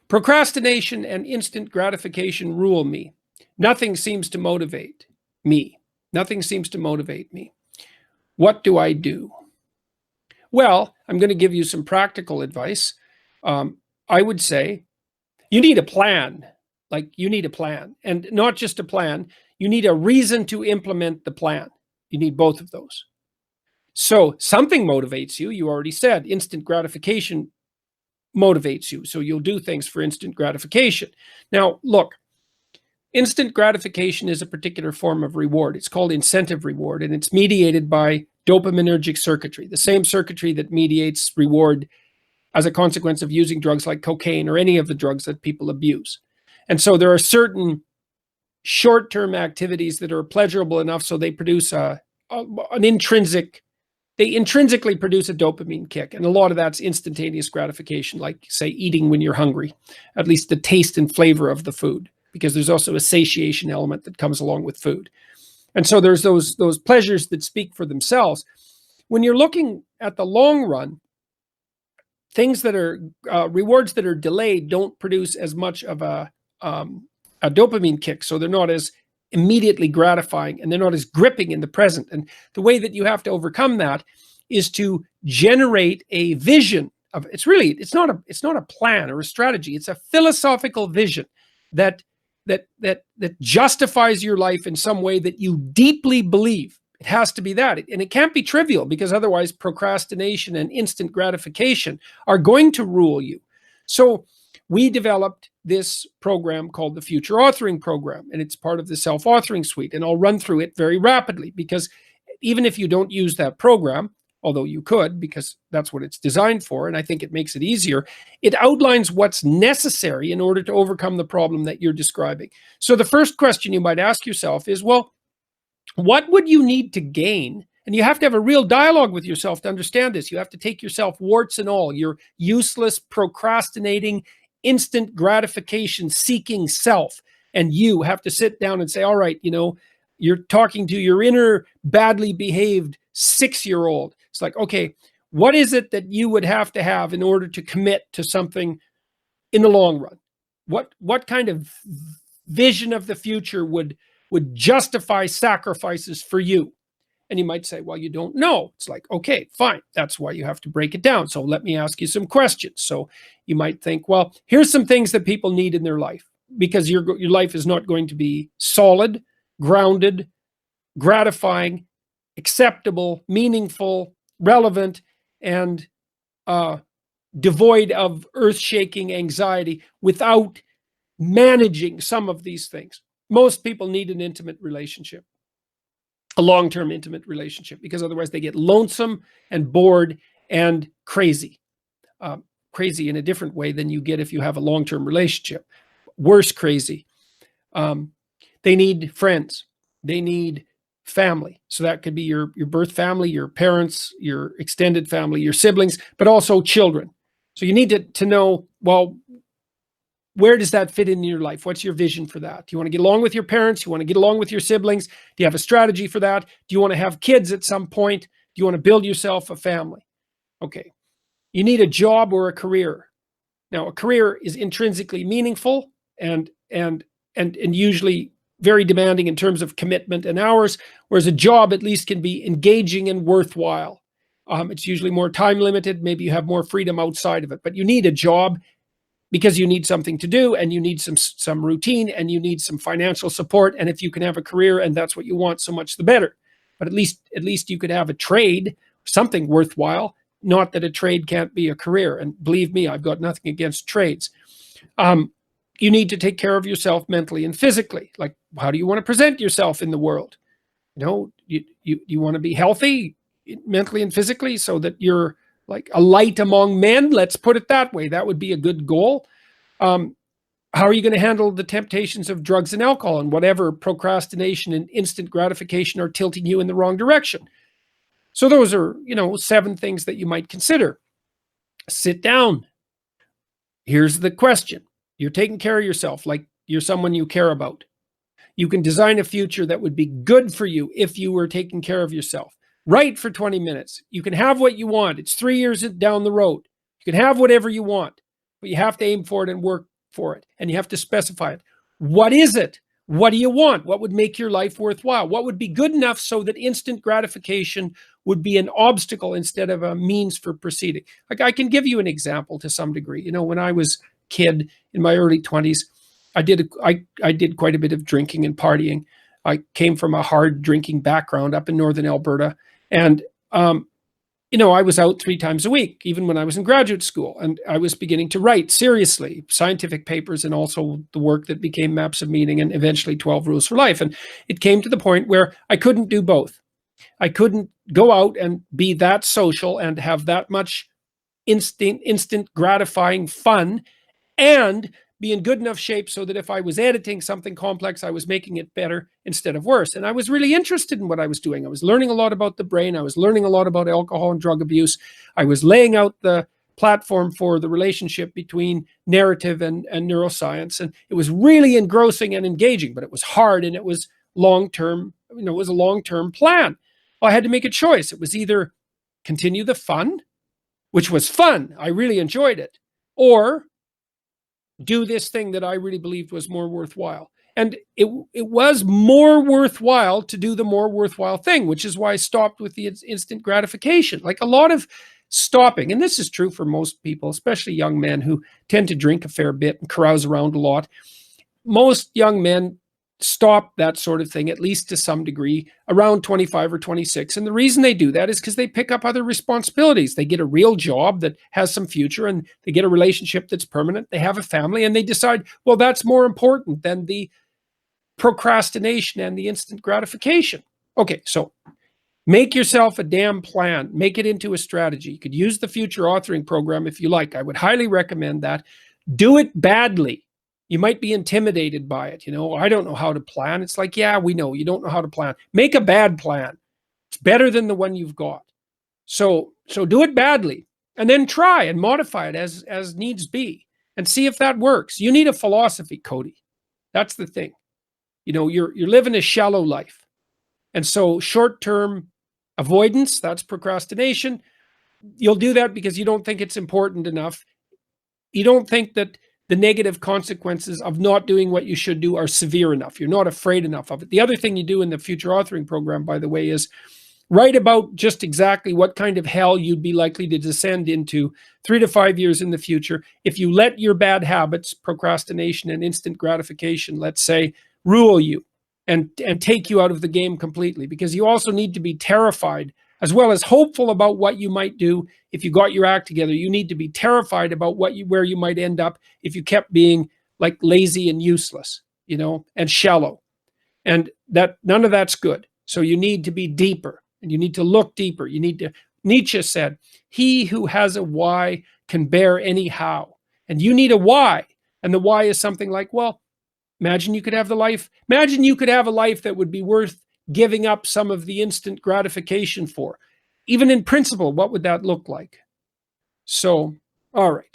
Procrastination and instant gratification rule me. Nothing seems to motivate me. Nothing seems to motivate me. What do I do? Well, I'm going to give you some practical advice. I would say you need a plan. Like, you need a plan, and not just a plan. You need a reason to implement the plan. You need both of those. So something motivates you. You already said instant gratification motivates you. So you'll do things for instant gratification. Now, look, instant gratification is a particular form of reward. It's called incentive reward, and it's mediated by dopaminergic circuitry, the same circuitry that mediates reward as a consequence of using drugs like cocaine or any of the drugs that people abuse. And so there are certain short-term activities that are pleasurable enough so they produce they intrinsically produce a dopamine kick. And a lot of that's instantaneous gratification, like, say, eating when you're hungry, at least the taste and flavor of the food, because there's also a satiation element that comes along with food. And so there's those pleasures that speak for themselves. When you're looking at the long run, things that are rewards that are delayed don't produce as much of a dopamine kick, so they're not as immediately gratifying, and they're not as gripping in the present. And the way that you have to overcome that is to generate a vision of it's not a plan or a strategy. It's a philosophical vision that justifies your life in some way that you deeply believe. It has to be that, and it can't be trivial, because otherwise procrastination and instant gratification are going to rule you. So we developed this program called the Future Authoring Program, and it's part of the self-authoring suite. And I'll run through it very rapidly, because even if you don't use that program, although you could, because that's what it's designed for, and I think it makes it easier, it outlines what's necessary in order to overcome the problem that you're describing. So the first question you might ask yourself is, well, what would you need to gain? And you have to have a real dialogue with yourself to understand this. You have to take yourself, warts and all, your useless, procrastinating, instant gratification seeking self, and you have to sit down and say, all right, you're talking to your inner badly behaved 6-year-old. It's like, okay, what is it that you would have to have in order to commit to something in the long run? What kind of vision of the future would justify sacrifices for you? And you might say, well, you don't know. It's like, okay, fine. That's why you have to break it down. So let me ask you some questions. So you might think, well, here's some things that people need in their life, because your life is not going to be solid, grounded, gratifying, acceptable, meaningful, relevant, and devoid of earth-shaking anxiety without managing some of these things. Most people need an intimate relationship, a long-term intimate relationship, because otherwise they get lonesome and bored and crazy. Crazy in a different way than you get if you have a long-term relationship. Worse crazy. They need friends. They need family. So that could be your birth family, your parents, your extended family, your siblings, but also children. So you need to know, well, where does that fit in your life? What's your vision for that? Do you want to get along with your parents? Do you want to get along with your siblings? Do you have a strategy for that? Do you want to have kids at some point? Do you want to build yourself a family? Okay. You need a job or a career. Now, a career is intrinsically meaningful and usually very demanding in terms of commitment and hours, whereas a job at least can be engaging and worthwhile. It's usually more time limited. Maybe you have more freedom outside of it, but you need a job because you need something to do, and you need some routine, and you need some financial support. And if you can have a career and that's what you want, so much the better. But at least you could have a trade, something worthwhile. Not that a trade can't be a career. And believe me, I've got nothing against trades. You need to take care of yourself mentally and physically. Like, how do you want to present yourself in the world? You want to be healthy mentally and physically so that you're like a light among men. Let's put it that way. That would be a good goal. How are you going to handle the temptations of drugs and alcohol and whatever procrastination and instant gratification are tilting you in the wrong direction? So those are, 7 things that you might consider. Sit down. Here's the question. You're taking care of yourself like you're someone you care about. You can design a future that would be good for you if you were taking care of yourself. Write for 20 minutes. You can have what you want. It's 3 years down the road. You can have whatever you want, but you have to aim for it and work for it, and you have to specify it. What is it? What do you want? What would make your life worthwhile? What would be good enough so that instant gratification would be an obstacle instead of a means for proceeding? Like, I can give you an example to some degree. You know, when I was a kid in my early 20s, I did quite a bit of drinking and partying. I came from a hard drinking background up in northern Alberta, and you know, I was out 3 times a week, even when I was in graduate school, and I was beginning to write seriously scientific papers and also the work that became Maps of Meaning and eventually 12 Rules for Life. And it came to the point where I couldn't do both. I couldn't go out and be that social and have that much instant gratifying fun and be in good enough shape so that if I was editing something complex, I was making it better instead of worse. And I was really interested in what I was doing. I was learning a lot about the brain. I was learning a lot about alcohol and drug abuse. I was laying out the platform for the relationship between narrative and neuroscience. And it was really engrossing and engaging, but it was hard and it was long-term, you know, it was a long-term plan. Well, I had to make a choice. It was either continue the fun, which was fun. I really enjoyed it, or do this thing that I really believed was more worthwhile. And it was more worthwhile to do the more worthwhile thing, which is why I stopped with the instant gratification. Like, a lot of stopping, and this is true for most people, especially young men who tend to drink a fair bit and carouse around a lot. Most young men stop that sort of thing, at least to some degree, around 25 or 26. And the reason they do that is because they pick up other responsibilities. They get a real job that has some future, and they get a relationship that's permanent. They have a family, and they decide, well, that's more important than the procrastination and the instant gratification. Okay, so make yourself a damn plan. Make it into a strategy. You could use the future authoring program if you like. I would highly recommend that. Do it badly. You might be intimidated by it. You know, I don't know how to plan. It's like, yeah, we know you don't know how to plan. Make a bad plan. It's better than the one you've got. So do it badly, and then try and modify it as needs be, and see if that works. You need a philosophy, Cody. That's the thing. You know, you're living a shallow life. And so short-term avoidance, that's procrastination. You'll do that because you don't think it's important enough. You don't think that the negative consequences of not doing what you should do are severe enough. You're not afraid enough of it. The other thing you do in the future authoring program, by the way, is write about just exactly what kind of hell you'd be likely to descend into 3 to 5 years in the future if you let your bad habits, procrastination and instant gratification, let's say, rule you and take you out of the game completely. Because you also need to be terrified as well as hopeful about what you might do if you got your act together. You need to be terrified about where you might end up if you kept being like lazy and useless, you know, and shallow. And that none of that's good. So you need to be deeper, and you need to look deeper. You need to, Nietzsche said, he who has a why can bear any how. And you need a why. And the why is something like, well, imagine you could have a life that would be worth giving up some of the instant gratification for. Even in principle, what would that look like? So, all right.